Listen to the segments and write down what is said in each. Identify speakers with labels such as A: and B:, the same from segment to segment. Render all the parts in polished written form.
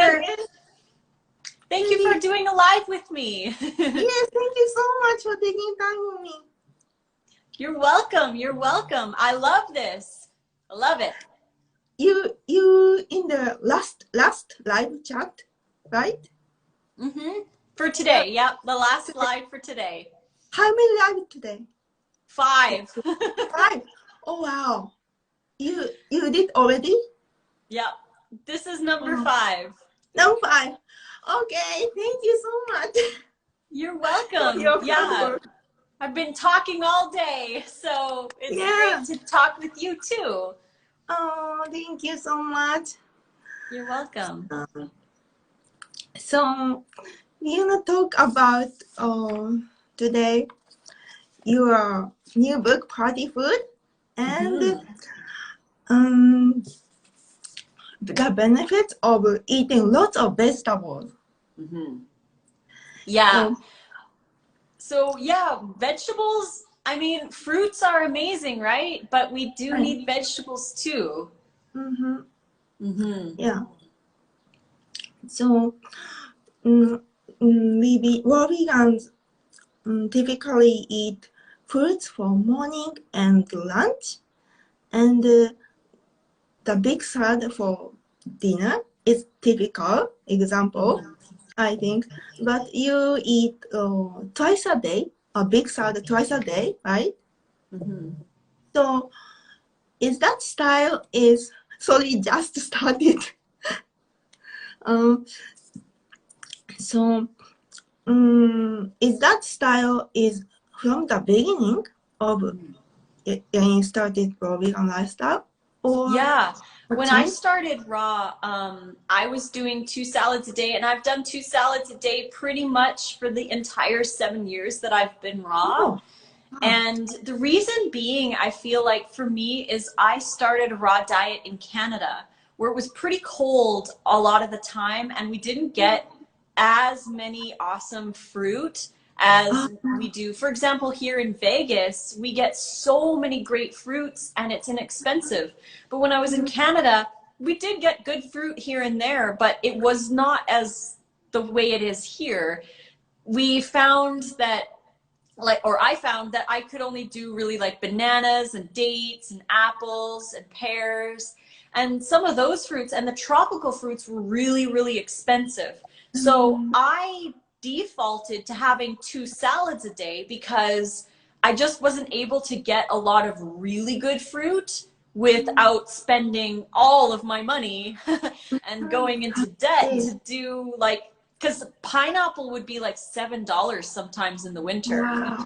A: Yes,
B: thank you for doing a live with me.
A: yes, thank you so much for taking time with me.
B: You're welcome. You're welcome. I love this. I love it.
A: You in the last live chat, right?
B: For today. Yep. The last live for today.
A: How many live today?
B: 5.
A: 5. Oh wow. You did already?
B: Yep. This is number 5.
A: Number 5. Okay, thank you so much.
B: You're welcome.
A: Your
B: Yeah.
A: work.
B: I've been talking all day, so it's great to talk with you too.
A: Oh, thank you so much.
B: You're welcome.
A: So, we're gonna talk about today your new book, Party Food, and the benefits of eating lots of vegetables.
B: Yeah. So yeah, vegetables, I mean, fruits are amazing, right? But we do need vegetables too.
A: Yeah. So, vegans typically eat fruits for morning and lunch, and the big salad for dinner is typical example, I think. But you eat twice a day, a big salad twice a day, right? So is that style is, sorry, just started. So is that style is from the beginning of getting started for vegan lifestyle? Or
B: yeah, when I started raw, I was doing 2 salads a day, and I've done 2 salads a day pretty much for the entire 7 years that I've been raw. And the reason being, I feel like for me, is I started a raw diet in Canada where it was pretty cold a lot of the time, and we didn't get as many awesome fruit as we do. For example, here in Vegas, we get so many great fruits and it's inexpensive. But when I was in Canada, we did get good fruit here and there, but it was not as the way it is here. We found that I found that I could only do really like bananas and dates and apples and pears and some of those fruits, and the tropical fruits were really, really expensive. So I defaulted to having 2 salads a day because I just wasn't able to get a lot of really good fruit without spending all of my money and going into debt to do like, because pineapple would be like $7 sometimes in the winter. Wow.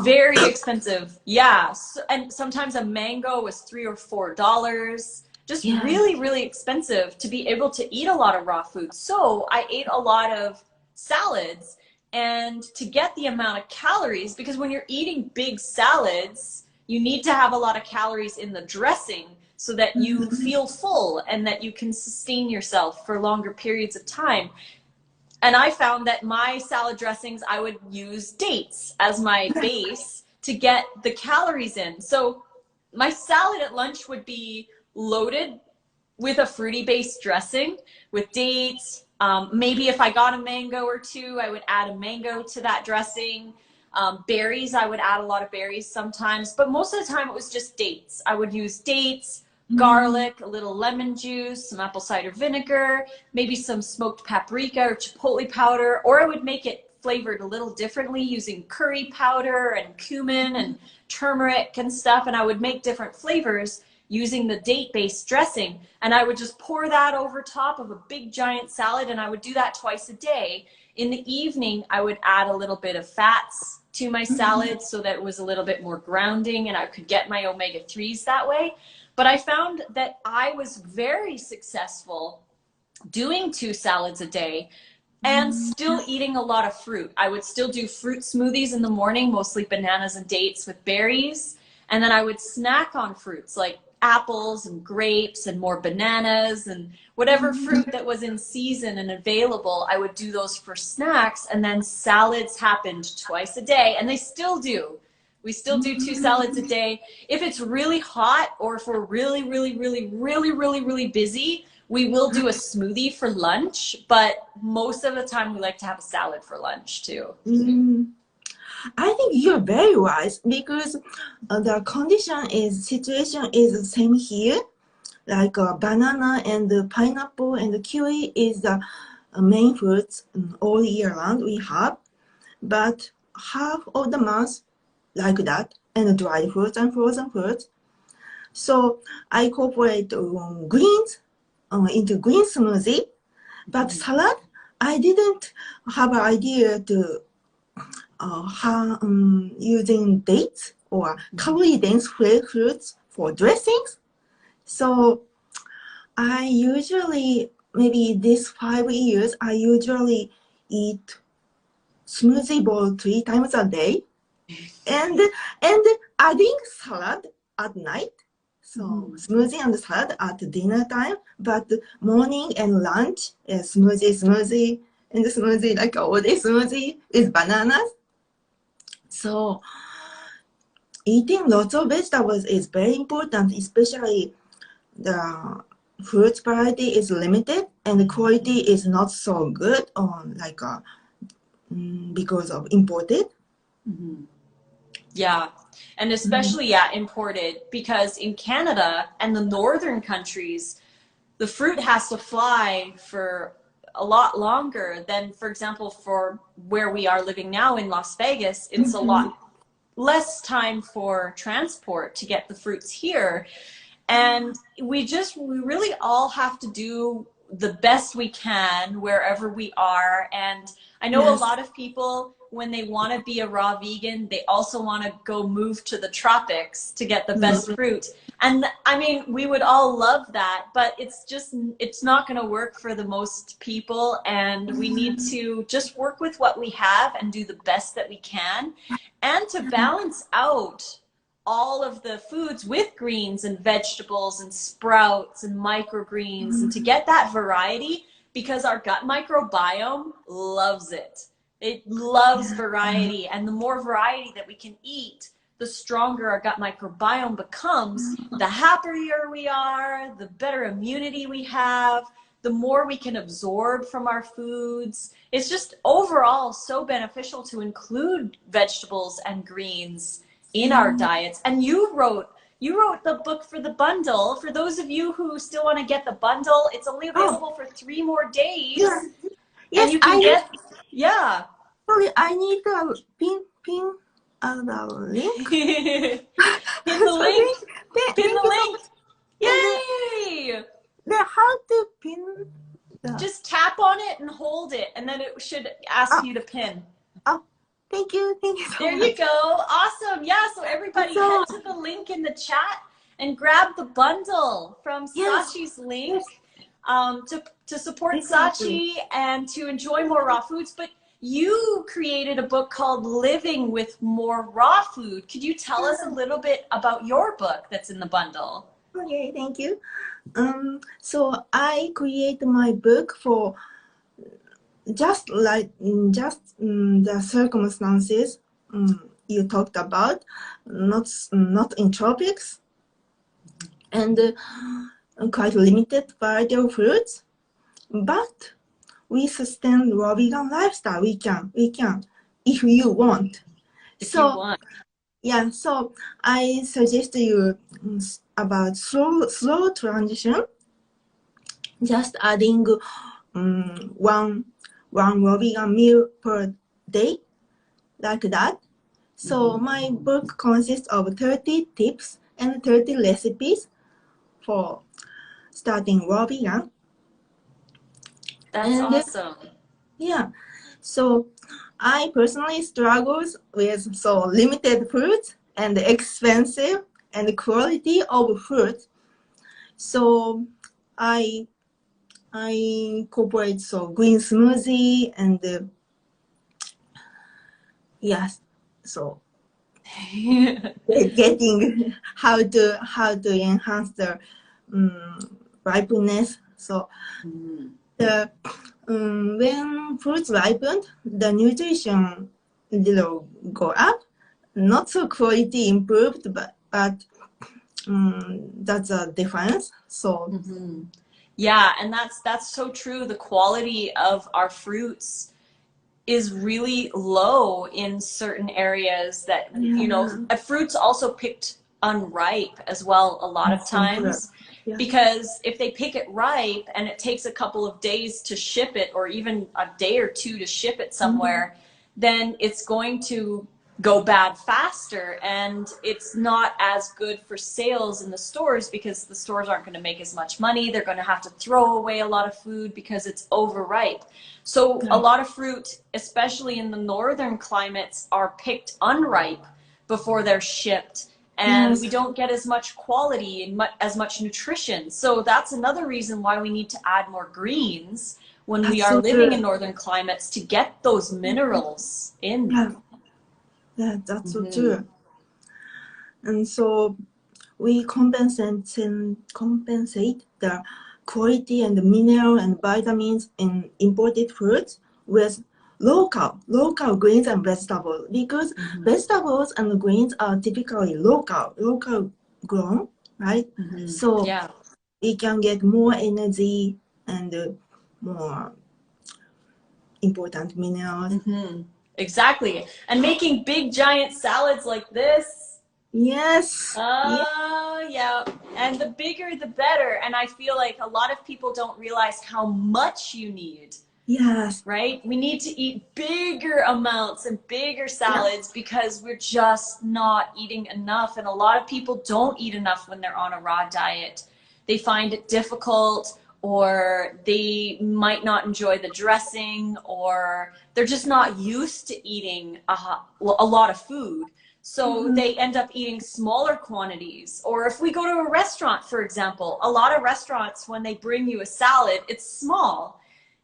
B: Very expensive. Yeah. So, and sometimes a mango was $3 or $4. Just really, really expensive to be able to eat a lot of raw food. So I ate a lot of salads, and to get the amount of calories, because when you're eating big salads, you need to have a lot of calories in the dressing so that you feel full and that you can sustain yourself for longer periods of time. And I found that my salad dressings, I would use dates as my base to get the calories in. So my salad at lunch would be loaded with a fruity based dressing with dates. Maybe if I got a mango or 2, I would add a mango to that dressing. Berries, I would add a lot of berries sometimes, but most of the time it was just dates. I would use dates, garlic, a little lemon juice, some apple cider vinegar, maybe some smoked paprika or chipotle powder, or I would make it flavored a little differently using curry powder and cumin and turmeric and stuff, and I would make different flavors using the date-based dressing, and I would just pour that over top of a big giant salad, and I would do that twice a day. In the evening, I would add a little bit of fats to my salad so that it was a little bit more grounding and I could get my omega-3s that way. But I found that I was very successful doing 2 salads a day and still eating a lot of fruit. I would still do fruit smoothies in the morning, mostly bananas and dates with berries. And then I would snack on fruits like apples and grapes and more bananas and whatever fruit that was in season and available. I would do those for snacks, and then salads happened twice a day, and they still do. We still do 2 salads a day. If it's really hot or if we're really, really, really, really, really, really busy, We will do a smoothie for lunch, but most of the time we like to have a salad for lunch too.
A: I think you're very wise because the situation is the same here. Like banana and pineapple and kiwi is the main fruits all year round we have. But half of the month like that, and dried fruits and frozen fruits. So I incorporate greens into green smoothie. But salad, I didn't have an idea to using dates or calorie-dense fruits for dressings. So I usually, maybe these 5 years, I usually eat smoothie bowl 3 times a day, and adding salad at night. So smoothie and salad at dinner time, but morning and lunch, smoothie, and smoothie like all day smoothie with bananas. So eating lots of vegetables is very important, especially the fruit variety is limited and the quality is not so good on like because of imported.
B: Yeah, and especially imported, because in Canada and the northern countries, the fruit has to fly for a lot longer than, for example, for where we are living now in Las Vegas. It's a lot less time for transport to get the fruits here. And we really all have to do the best we can wherever we are. And I know a lot of people, when they want to be a raw vegan, they also want to go move to the tropics to get the best fruit. And I mean, we would all love that, but it's not going to work for the most people. And we need to just work with what we have and do the best that we can, and to balance out all of the foods with greens and vegetables and sprouts and microgreens, and to get that variety, because our gut microbiome loves it. It loves variety, and the more variety that we can eat, the stronger our gut microbiome becomes, the happier we are, the better immunity we have, the more we can absorb from our foods. It's just overall so beneficial to include vegetables and greens in our diets. And you wrote the book for the bundle. For those of you who still want to get the bundle, it's only available for 3 more days.
A: Yes,
B: and you can
A: Sorry, I need the pin the link.
B: Pin the link. Pin the link. Yay!
A: Then how to pin the...
B: Just tap on it and hold it, and then it should ask you to pin.
A: Oh, thank you so
B: There
A: much.
B: you go. Awesome. Yeah, so everybody head to the link in the chat and grab the bundle from Sachi's link to support Sachi and to enjoy more raw foods. But you created a book called Living with More Raw Food. Could you tell us a little bit about your book that's in the bundle?
A: Okay, thank you. So I create my book for just the circumstances you talked about, not in tropics, and quite limited variety of fruits, but we sustain raw vegan lifestyle. We can if you want. Yeah, so I suggest you about slow transition, just adding one raw vegan meal per day, like that. So my book consists of 30 tips and 30 recipes for starting raw vegan.
B: That's awesome.
A: Yeah, so I personally struggles with so limited fruits and expensive and quality of fruit. So I incorporate so green smoothie and yes, so getting how to enhance the ripeness. So the when fruits ripened, the nutrition will go up, not so quality improved, but that's a difference. So
B: Yeah, and that's so true. The quality of our fruits is really low in certain areas that, you know,
A: Yeah,
B: fruits also picked unripe as well a lot of
A: that's so true.
B: times,
A: Yes.
B: because if they pick it ripe and it takes a couple of days to ship it, or even a day or two to ship it
A: Mm-hmm.
B: somewhere, then it's going to go bad faster, and it's not as good for sales in the stores because the stores aren't going to make as much money. They're going to have to throw away a lot of food because it's overripe. So a
A: Right.
B: lot of fruit, especially in the northern climates, are picked unripe before they're shipped, and we
A: Yes,
B: don't get as much quality and as much nutrition. So that's another reason why we need to add more greens when we
A: that's
B: are
A: so
B: living in
A: true.
B: northern climates to get those minerals in.
A: Yeah, yeah, that's so
B: Mm-hmm.
A: true. And so we compensate the quality and the mineral and vitamins in imported foods with local grains and vegetables, because
B: Mm-hmm.
A: vegetables and grains are typically local grown, right?
B: Mm-hmm.
A: So
B: Yeah.
A: we can get more energy and more important minerals.
B: Mm-hmm. Exactly. And making big giant salads like this.
A: Yes, yeah,
B: Yeah. And the bigger, the better. And I feel like a lot of people don't realize how much you need,
A: yes,
B: right? We need to eat bigger amounts and bigger
A: yeah,
B: salads because we're just not eating enough. And a lot of people don't eat enough when they're on a raw diet. They find it difficult, or they might not enjoy the dressing, or they're just not used to eating a lot of food. So
A: mm-hmm.
B: they end up eating smaller quantities. Or if we go to a restaurant, for example, a lot of restaurants, when they bring you a salad, it's small,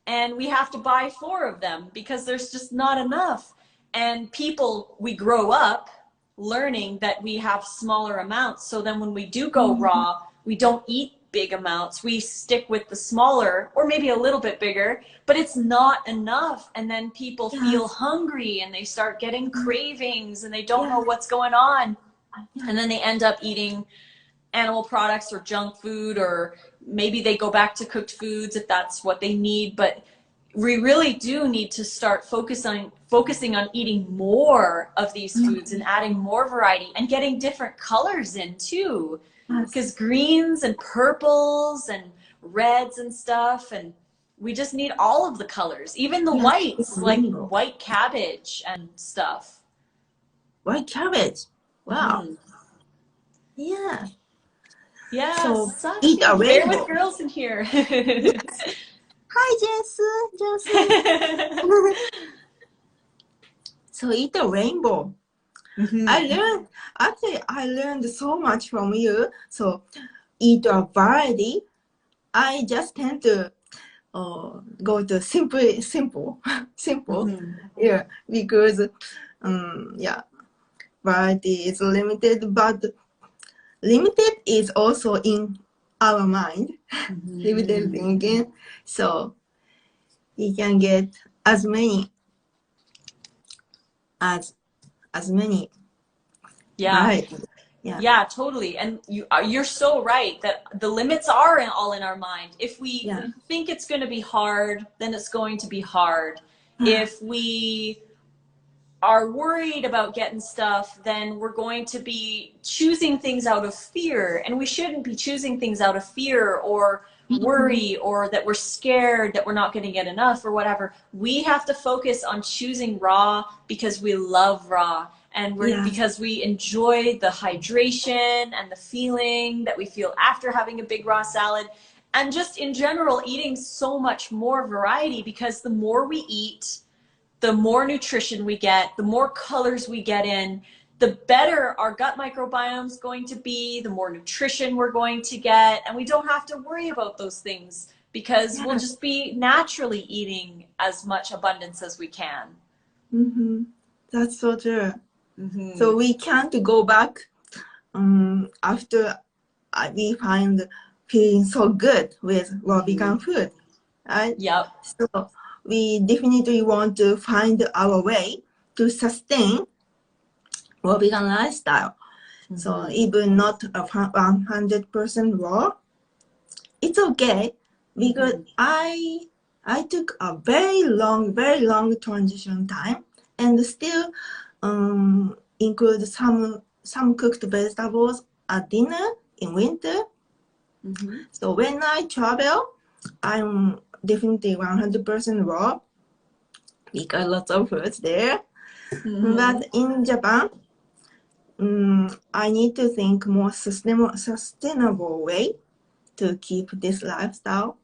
B: and we have to buy four of them because there's just not enough. And people, we grow up learning that we have smaller amounts. So then when we do go
A: Mm-hmm.
B: raw, we don't eat big amounts. We stick with the smaller, or maybe a little bit bigger, but it's not enough. And then people feel
A: Yes,
B: hungry and they start getting cravings and they don't know
A: yes,
B: what's going on.
A: yes.
B: And then they end up eating animal products or junk food, or maybe they go back to cooked foods if that's what they need. But we really do need to start focusing on eating more of these foods and adding more variety and getting different colors in too,
A: Yes.
B: because greens and purples and reds and stuff, and we just need all of the colors, even the
A: Yes, it's
B: whites, like
A: rainbow.
B: white cabbage and stuff.
A: White cabbage. Wow.
B: Mm-hmm.
A: Yeah.
B: Yeah,
A: So eat a
B: Sachi, bear with
A: rainbow.
B: girls in here.
A: Yes. Hi, Jensu. So eat a rainbow. I
B: Mm-hmm.
A: learned, actually, I learned so much from you. So eat a variety. I just tend to go to simple.
B: Mm-hmm.
A: Yeah, because yeah, variety is limited, but limited is also in our mind. Limited
B: Mm-hmm.
A: thinking, so we can get as many as many
B: Yeah.
A: varieties. Yeah,
B: Yeah, totally. And you're so right that the limits are all in our mind. If we
A: yeah,
B: think it's going to be hard, then it's going to be hard.
A: yeah,
B: If we are worried about getting stuff, then we're going to be choosing things out of fear. And we shouldn't be choosing things out of fear or
A: mhm,
B: worry, or that we're scared that we're not going to get enough or whatever. We have to focus on choosing raw because we love raw, and
A: yes,
B: because we enjoy the hydration and the feeling that we feel after having a big raw salad. And just in general, eating so much more variety, because the more we eat, the more nutrition we get, the more colors we get in, the better our gut microbiome is going to be, the more nutrition we're going to get. And we don't have to worry about those things because we'll
A: yes.
B: just be naturally eating as much abundance as we can.
A: Mm-hmm. That's so true.
B: Mm-hmm.
A: So we can't go back after we find feeling so good with raw
B: Mm-hmm.
A: vegan food, right?
B: Yep.
A: So we definitely want to find our way to sustain raw vegan lifestyle. So
B: Mm-hmm.
A: even not 100% raw, it's okay. because I took a very long transition time, and still include some cooked vegetables at dinner in winter. So when I travel, I'm definitely 100% raw because lots of foods there. But in Japan, I need to think more sustainable way to keep this lifestyle.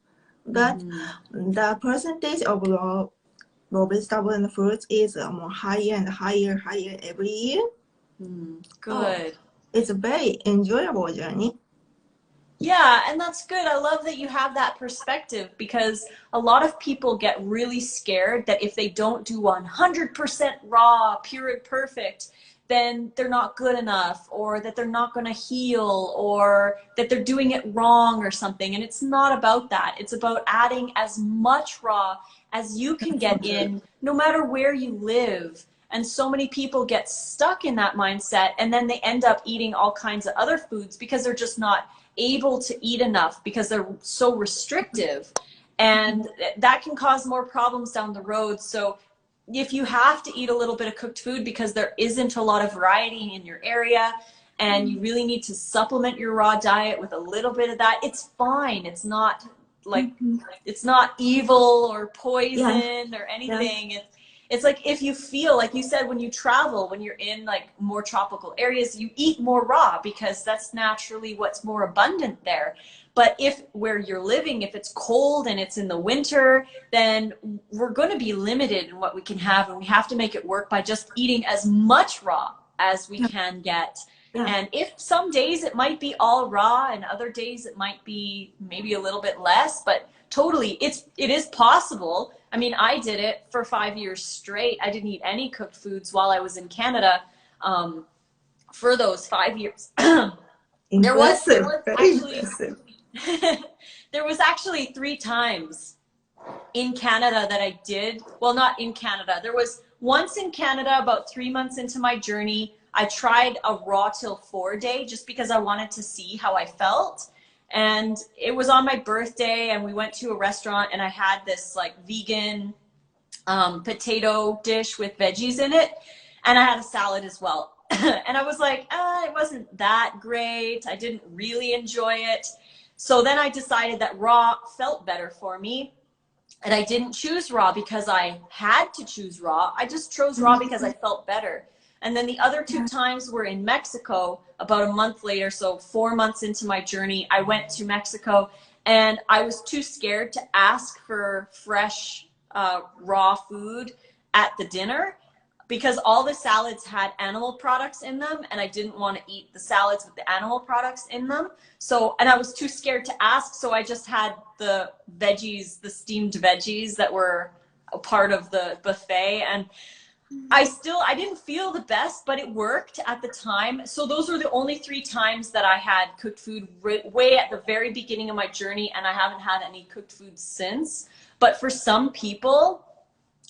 A: But the percentage of raw vegetable and fruits is more higher and higher every year.
B: Good.
A: So it's a very enjoyable journey.
B: Yeah, and that's good. I love that you have that perspective, because a lot of people get really scared that if they don't do 100% raw, pure and perfect, then they're not good enough, or that they're not going to heal, or that they're doing it wrong or something. And it's not about that. It's about adding as much raw as you can get in, no matter where you live. And so many people get stuck in that mindset, and then they end up eating all kinds of other foods because they're just not able to eat enough, because they're so restrictive, and that can cause more problems down the road. So if you have to eat a little bit of cooked food because there isn't a lot of variety in your area, and you really need to supplement your raw diet with a little bit of that, it's fine. It's not like, it's not evil or poison or anything. It's like, if you feel like you said, when you travel, when you're in like more tropical areas, you eat more raw because that's naturally what's more abundant there. But if where you're living, if it's cold and it's in the winter, then we're going to be limited in what we can have, and we have to make it work by just eating as much raw as we can get. And if some days it might be all raw, and other days it might be maybe a little bit less, but totally, it is possible. I mean, I did it for 5 years straight. I didn't eat any cooked foods while I was in Canada for those 5 years. There was actually 3 times in Canada that I did. Well, not in Canada. There was once in Canada about 3 months into my journey. I tried a raw till 4 day just because I wanted to see how I felt. And it was on my birthday, and we went to a restaurant, and I had this like vegan potato dish with veggies in it, and I had a salad as well. And I was like, it wasn't that great. I didn't really enjoy it. So then I decided that raw felt better for me, and I didn't choose raw because I had to choose raw. I just chose raw because I felt better. And then the other 2 times were in Mexico about a month later. So 4 months into my journey, I went to Mexico, and I was too scared to ask for fresh raw food at the dinner, because all the salads had animal products in them, and I didn't want to eat the salads with the animal products in them. So, and I was too scared to ask, so I just had the veggies, the steamed veggies that were a part of the buffet. And I didn't feel the best, but it worked at the time. So those were the only 3 times that I had cooked food, way at the very beginning of my journey, and I haven't had any cooked food since. But for some people,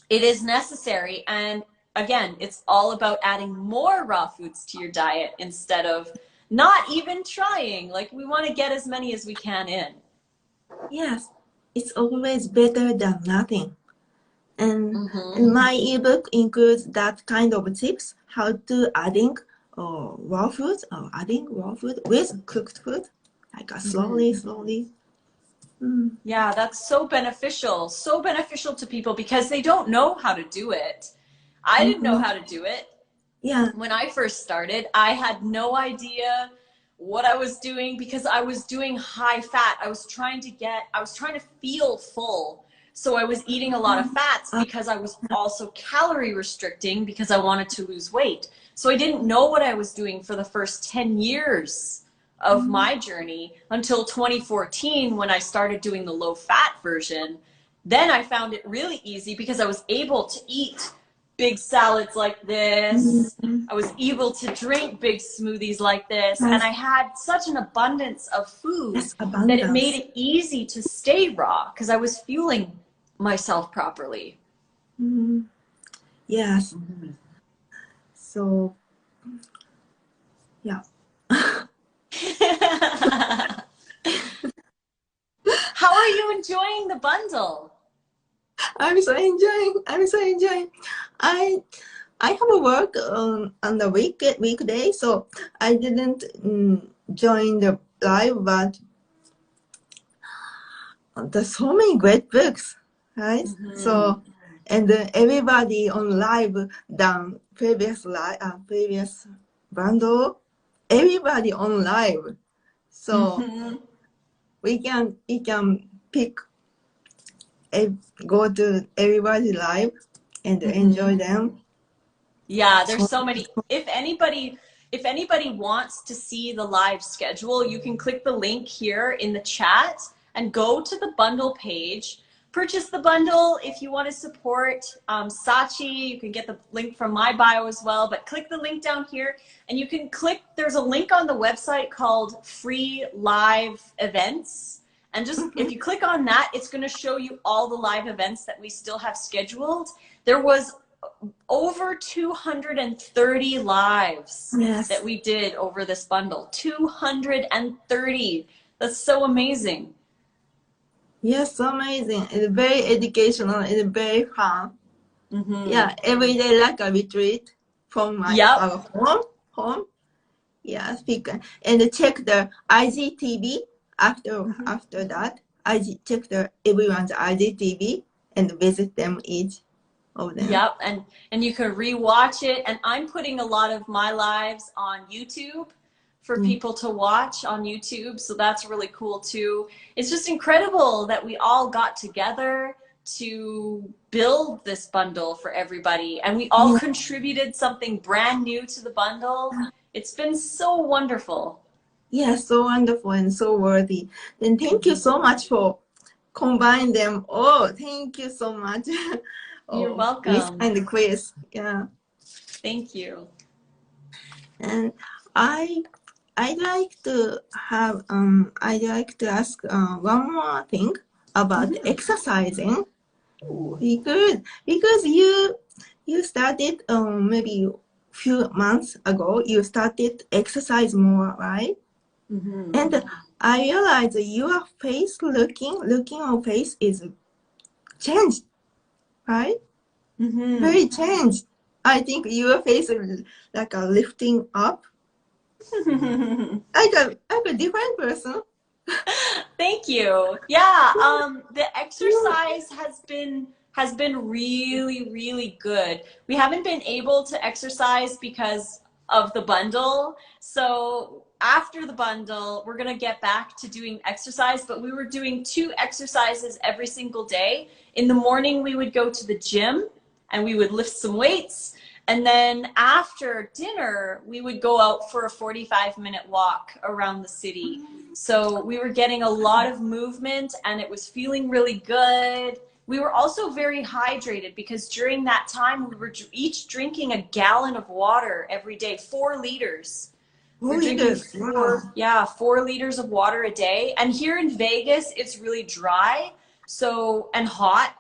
B: it is necessary. And again, it's all about adding more raw foods to your diet instead of not even trying. Like, we want to get as many as we can in.
A: Yes, it's always better than nothing. And my ebook includes that kind of tips, how to adding raw food with cooked food, like slowly.
B: Yeah, that's so beneficial to people, because they don't know how to do it. I didn't know how to do it.
A: Yeah.
B: When I first started, I had no idea what I was doing, because I was doing high fat. I was trying to feel full. So I was eating a lot of fats because I was also calorie restricting because I wanted to lose weight. So I didn't know what I was doing for the first 10 years of my journey until 2014, when I started doing the low fat version. Then I found it really easy because I was able to eat big salads like this. I was able to drink big smoothies like this. And I had such an abundance of food that it made it easy to stay raw because I was fueling myself properly.
A: Yes. So, yeah.
B: How are you enjoying the bundle?
A: I'm so enjoying. I'm so enjoying. I I have a work on the weekday, so I didn't join the live, but there's so many great books, right? So, and everybody on live done previous bundle, everybody on live. So we can pick go to everybody live and enjoy them.
B: Yeah, there's so many. If anybody wants to see the live schedule, you can click the link here in the chat and go to the bundle page. Purchase the bundle if you want to support Sachi. You can get the link from my bio as well, but click the link down here and you can click, there's a link on the website called Free Live Events. And just if you click on that, it's going to show you all the live events that we still have scheduled. There was over 230 lives that we did over this bundle. 230. That's so amazing.
A: Yes, amazing. It's very educational. It's very fun. Yeah, every day like a retreat from our home. Yeah, speaker. And check the IGTV after that. Check everyone's IGTV and visit them each of them.
B: Yep, and you can rewatch it. And I'm putting a lot of my lives on YouTube for people to watch on YouTube. So that's really cool too. It's just incredible that we all got together to build this bundle for everybody. And we all contributed something brand new to the bundle. It's been so wonderful.
A: Yeah, so wonderful and so worthy. And thank you so much for combining them all. Thank you so much.
B: You're welcome.
A: Lissa and Chris. Yeah.
B: Thank you.
A: And I'd like to ask one more thing about exercising, because you started maybe few months ago. You started exercise more, right? And I realized your face looking on face is changed, right? Very changed. I think your face is like a lifting up. like a different person.
B: Thank you. Yeah, the exercise has been really, really good. We haven't been able to exercise because of the bundle. So after the bundle, we're gonna get back to doing exercise, but we were doing 2 exercises every single day. In the morning, we would go to the gym and we would lift some weights. And then after dinner, we would go out for a 45-minute walk around the city. So we were getting a lot of movement and it was feeling really good. We were also very hydrated because during that time, we were each drinking a gallon of water every day, 4 liters. We're drinking 4 liters of water a day. And here in Vegas, it's really dry and hot.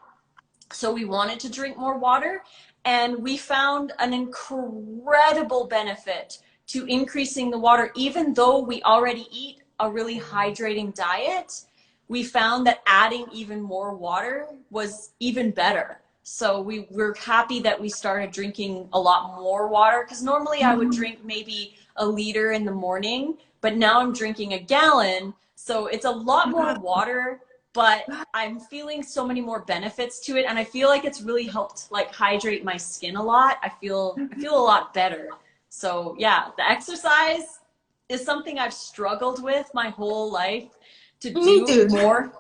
B: So we wanted to drink more water. And we found an incredible benefit to increasing the water. Even though we already eat a really hydrating diet, we found that adding even more water was even better. So we were happy that we started drinking a lot more water, because normally I would drink maybe a liter in the morning, but now I'm drinking a gallon. So it's a lot more water, but I'm feeling so many more benefits to it. And I feel like it's really helped like hydrate my skin a lot. I feel a lot better. So yeah, the exercise is something I've struggled with my whole life to do more.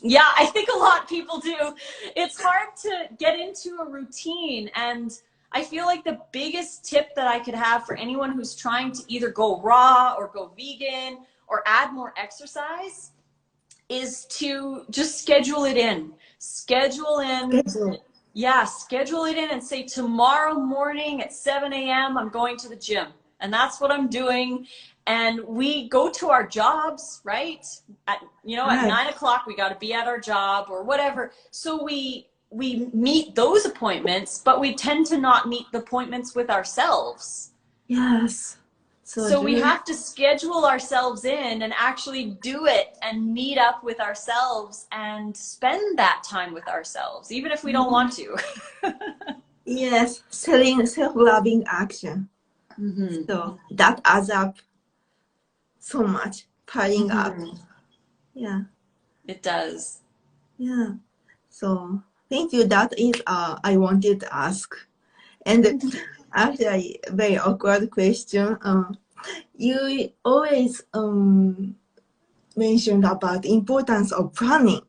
B: Yeah, I think a lot of people do. It's hard to get into a routine. And I feel like the biggest tip that I could have for anyone who's trying to either go raw or go vegan or add more exercise is to just schedule it in. Schedule it in and say tomorrow morning at 7 a.m. I'm going to the gym. And that's what I'm doing. And we go to our jobs, right? At 9 o'clock, we got to be at our job or whatever. So we meet those appointments, but we tend to not meet the appointments with ourselves.
A: Yes.
B: So we have to schedule ourselves in and actually do it and meet up with ourselves and spend that time with ourselves, even if we don't want to.
A: Yes, self-loving action. So that adds up so much, piling up. Yeah.
B: It does.
A: Yeah. So thank you. That is I wanted to ask. And actually, very awkward question. You always mentioned about the importance of planning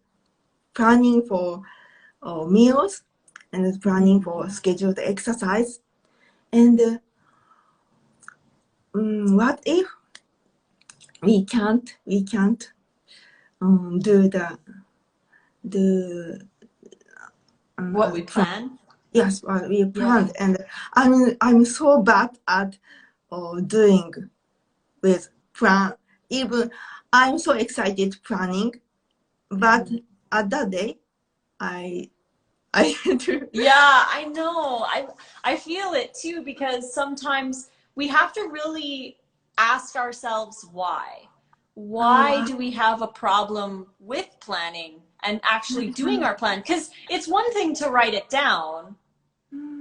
A: for meals and planning for scheduled exercise. And what if we can't do the
B: what we plan?
A: Yes, what we planned, and I'm so bad at doing with plan. Even I'm so excited planning, but at that day, I do.
B: Yeah, I know. I feel it too, because sometimes we have to really ask ourselves why. Why do we have a problem with planning and actually doing our plan? Because it's one thing to write it down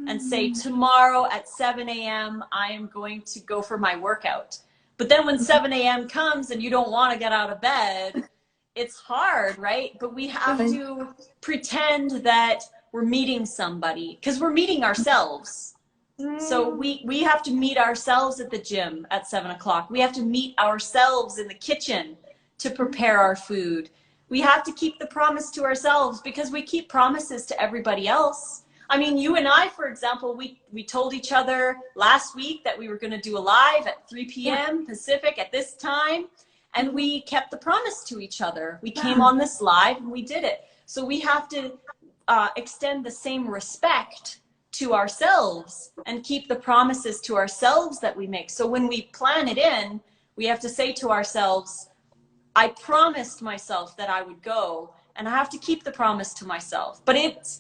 B: and say, tomorrow at 7 a.m., I am going to go for my workout. But then when 7 a.m. comes and you don't want to get out of bed, it's hard, right? But we have to pretend that we're meeting somebody, because we're meeting ourselves. So we have to meet ourselves at the gym at 7 o'clock. We have to meet ourselves in the kitchen to prepare our food. We have to keep the promise to ourselves, because we keep promises to everybody else. I mean, you and I, for example, we told each other last week that we were going to do a live at 3 p.m. Pacific at this time, and we kept the promise to each other. We came on this live and we did it. So we have to extend the same respect to ourselves and keep the promises to ourselves that we make. So when we plan it in, we have to say to ourselves, I promised myself that I would go, and I have to keep the promise to myself. But it's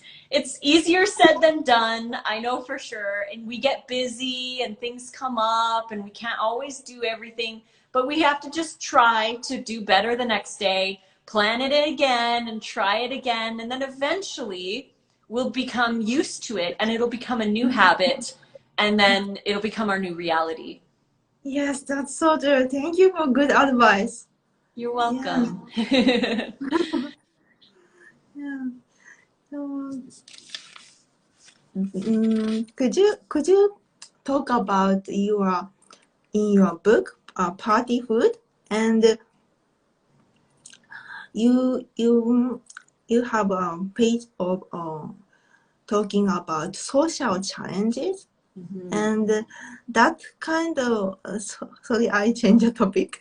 B: easier said than done, I know for sure. And we get busy and things come up and we can't always do everything, but we have to just try to do better the next day, plan it again and try it again. And then eventually we'll become used to it and it'll become a new habit, and then it'll become our new reality.
A: Yes, that's so true. Thank you for good advice.
B: You're welcome.
A: Yeah. Yeah. So, could you talk about in your book party food, and you have a page of talking about social challenges, and that kind of sorry, I changed the topic.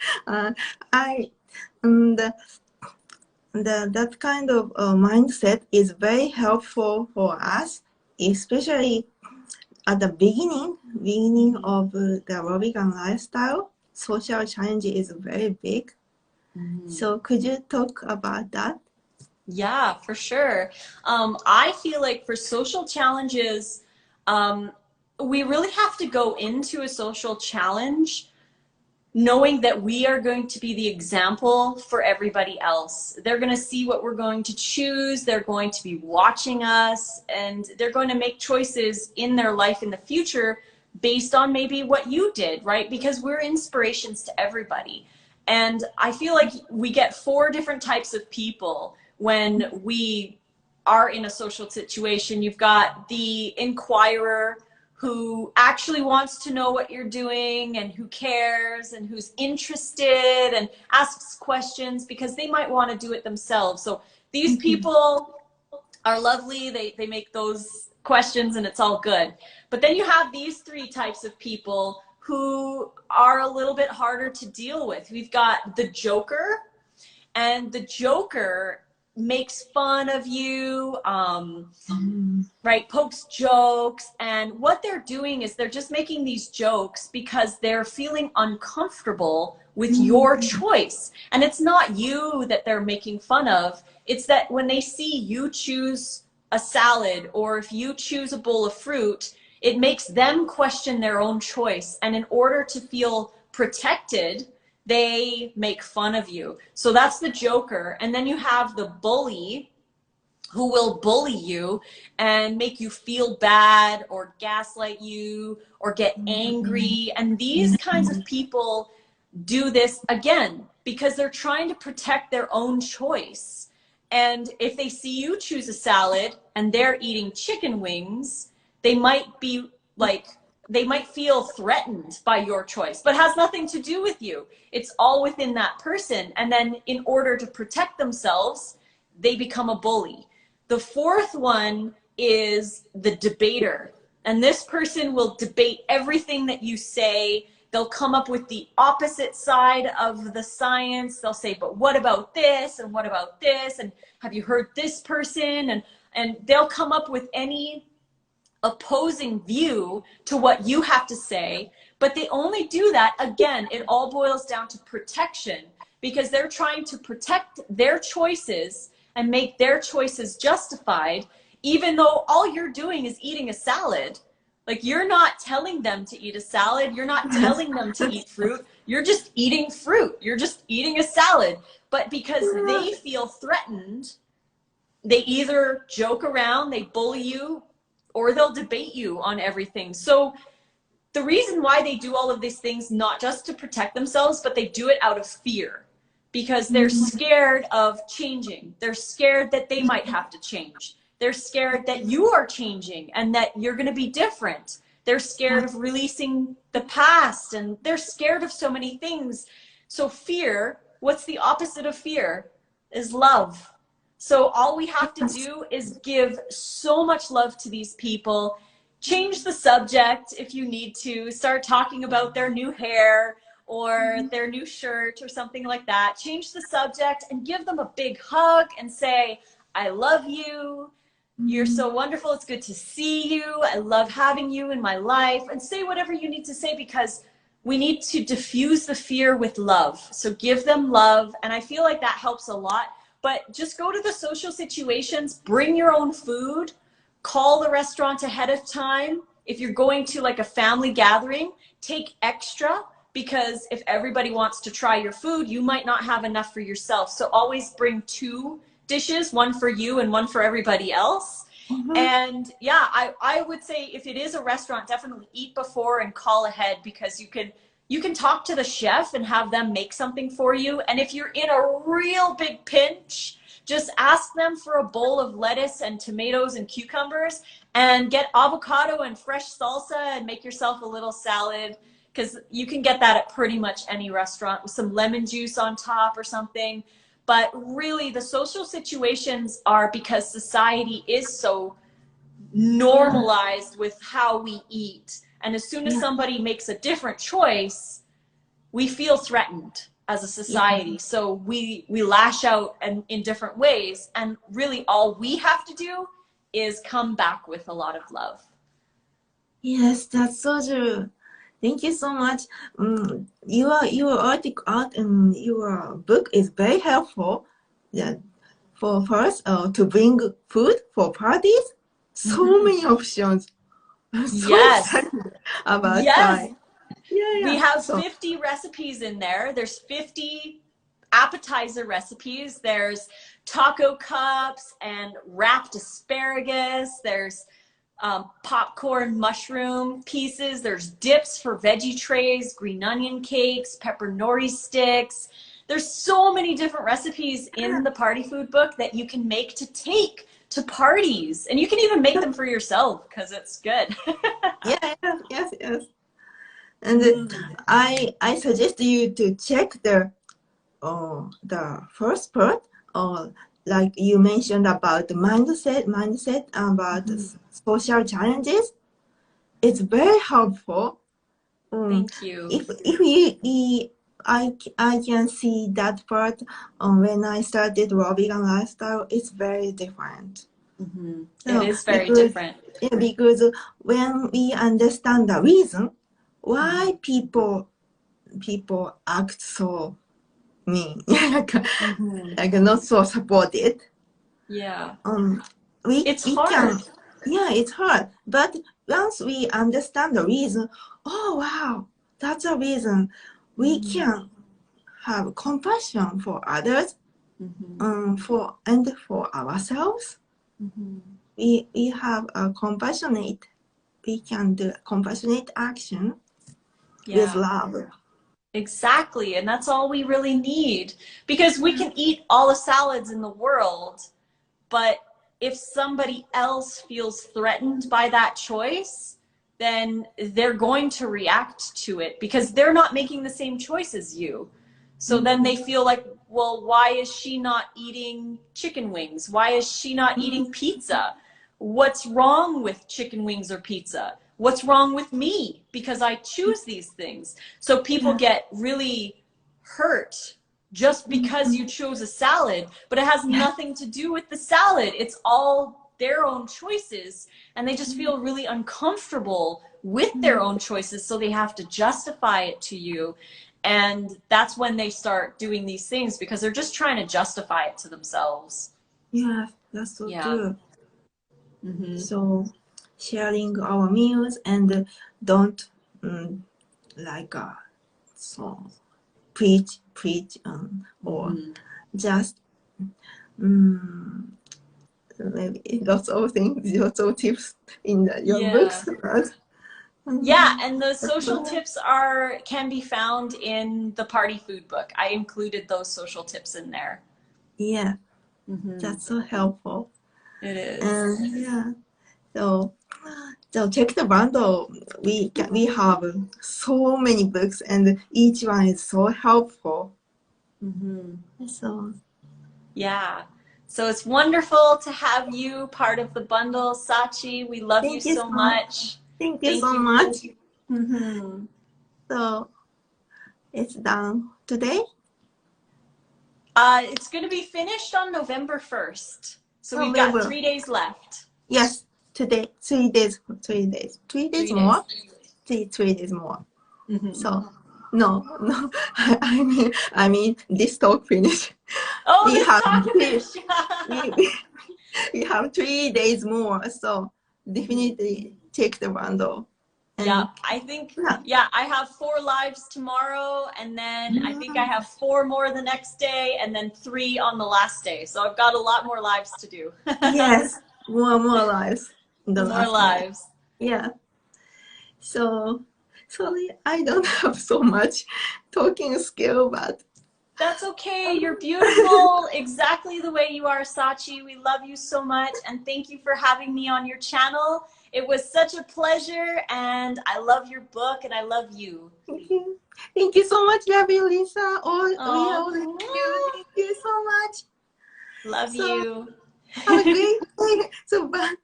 A: That kind of mindset is very helpful for us, especially at the beginning of the aerobic lifestyle. Social challenge is very big. So could you talk about that?
B: Yeah, for sure. I feel like for social challenges, we really have to go into a social challenge knowing that we are going to be the example for everybody else. They're going to see what we're going to choose. They're going to be watching us, and they're going to make choices in their life in the future based on maybe what you did, right? Because we're inspirations to everybody. And I feel like we get 4 different types of people when we are in a social situation. You've got the inquirer, who actually wants to know what you're doing and who cares and who's interested and asks questions because they might want to do it themselves. So these people are lovely. They make those questions and it's all good. But then you have these 3 types of people who are a little bit harder to deal with. We've got the joker, and the joker makes fun of you, right, pokes jokes, and what they're doing is they're just making these jokes because they're feeling uncomfortable with your choice. And it's not you that they're making fun of, it's that when they see you choose a salad or if you choose a bowl of fruit, it makes them question their own choice. And in order to feel protected, they make fun of you. So that's the joker. And then you have the bully, who will bully you and make you feel bad or gaslight you or get angry. And these kinds of people do this again because they're trying to protect their own choice. And if they see you choose a salad and they're eating chicken wings, they might be like, they might feel threatened by your choice, but it has nothing to do with you. It's all within that person. And then in order to protect themselves, they become a bully. The fourth one is the debater. And this person will debate everything that you say. They'll come up with the opposite side of the science. They'll say, but what about this? And what about this? And have you heard this person? And they'll come up with any opposing view to what you have to say. But they only do that, again, it all boils down to protection, because they're trying to protect their choices and make their choices justified, even though all you're doing is eating a salad. Like, you're not telling them to eat a salad. You're not telling them to eat fruit. You're just eating fruit. You're just eating a salad. But because they feel threatened, they either joke around, they bully you, or they'll debate you on everything. So the reason why they do all of these things, not just to protect themselves, but they do it out of fear. Because they're scared of changing. They're scared that they might have to change. They're scared that you are changing and that you're going to be different. They're scared of releasing the past, and they're scared of so many things. So fear, what's the opposite of fear? Is love. So all we have to do is give so much love to these people. Change the subject if you need to. Start talking about their new hair or their new shirt or something like that. Change the subject and give them a big hug and say, I love you. You're so wonderful. It's good to see you. I love having you in my life. And say whatever you need to say, because we need to diffuse the fear with love. So give them love. And I feel like that helps a lot. But just go to the social situations, bring your own food, call the restaurant ahead of time. If you're going to like a family gathering, take extra. Because if everybody wants to try your food, you might not have enough for yourself. So always bring 2 dishes, one for you and one for everybody else. And yeah, I would say if it is a restaurant, definitely eat before and call ahead, because you can talk to the chef and have them make something for you. And if you're in a real big pinch, just ask them for a bowl of lettuce and tomatoes and cucumbers, and get avocado and fresh salsa and make yourself a little salad. Because you can get that at pretty much any restaurant with some lemon juice on top or something. But really, the social situations are because society is so normalized with how we eat. And as soon as somebody makes a different choice, we feel threatened as a society. So we lash out in different ways. And really, all we have to do is come back with a lot of love.
A: Yes, that's so true. Thank you so much. Your article art and your book is very helpful. Yeah, for first to bring food for parties. So many options. I'm so excited about that.
B: We have 50 recipes in there. There's 50 appetizer recipes. There's taco cups and wrapped asparagus. There's popcorn mushroom pieces. There's dips for veggie trays, green onion cakes, pepper nori sticks. There's so many different recipes in the party food book that you can make to take to parties. And you can even make them for yourself because it's good.
A: Yes. And I suggest you to check the first part, or like you mentioned about the mindset about social challenges. It's very helpful.
B: Thank you.
A: I can see that part when I started raw vegan lifestyle. It's very different.
B: It is very different.
A: Yeah, because when we understand the reason why people act so mean, like not so supported.
B: Yeah.
A: It's hard. It's hard. But once we understand the reason, oh wow, that's a reason we can have compassion for others, for ourselves. We have a compassionate. We can do compassionate action with love.
B: Exactly, and that's all we really need, because we can eat all the salads in the world, but if somebody else feels threatened by that choice, then they're going to react to it because they're not making the same choice as you. So then they feel like, well, why is she not eating chicken wings? Why is she not eating pizza? What's wrong with chicken wings or pizza? What's wrong with me because I choose these things? So people get really hurt just because you chose a salad, but it has nothing to do with the salad. It's all their own choices, and they just feel really uncomfortable with their own choices, so they have to justify it to you. And that's when they start doing these things, because they're just trying to justify it to themselves.
A: Yeah, that's so true. So sharing our meals and don't so preach or just maybe lots of things, lots of tips in your books.
B: Yeah, and the social tips can be found in the party food book. I included those social tips in there.
A: Yeah, that's so helpful.
B: It is.
A: And so check the bundle. We have so many books, and each one is so helpful. So
B: so it's wonderful to have you part of the bundle, Sachi. We love you so much.
A: Thank you so much. So it's done today?
B: It's going to be finished on November 1st. So we've got 3 days left.
A: Yes, today, 3 days. 3 days. 3 days more? 3 days more. So, no, I mean, this talk finished.
B: Oh, this talk finished.
A: We have 3 days more, so definitely check the bundle.
B: Yeah, I think, I have 4 lives tomorrow, and then I think I have 4 more the next day, and then 3 on the last day. So I've got a lot more lives to do.
A: Yes, more lives.
B: More lives.
A: Yeah. So, sorry, I don't have so much talking skill, but
B: that's okay. You're beautiful exactly the way you are, Sachi. We love you so much, and thank you for having me on your channel. It was such a pleasure, and I love your book, and I love you.
A: Thank you. Thank you so much. Love you, Lissa. We all thank you. Thank you so much.
B: Love you.
A: Have a great day. So bye.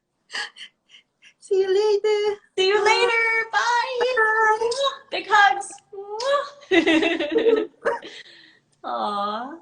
A: See you later.
B: See you later. Bye.
A: Bye.
B: Big hugs. Aww.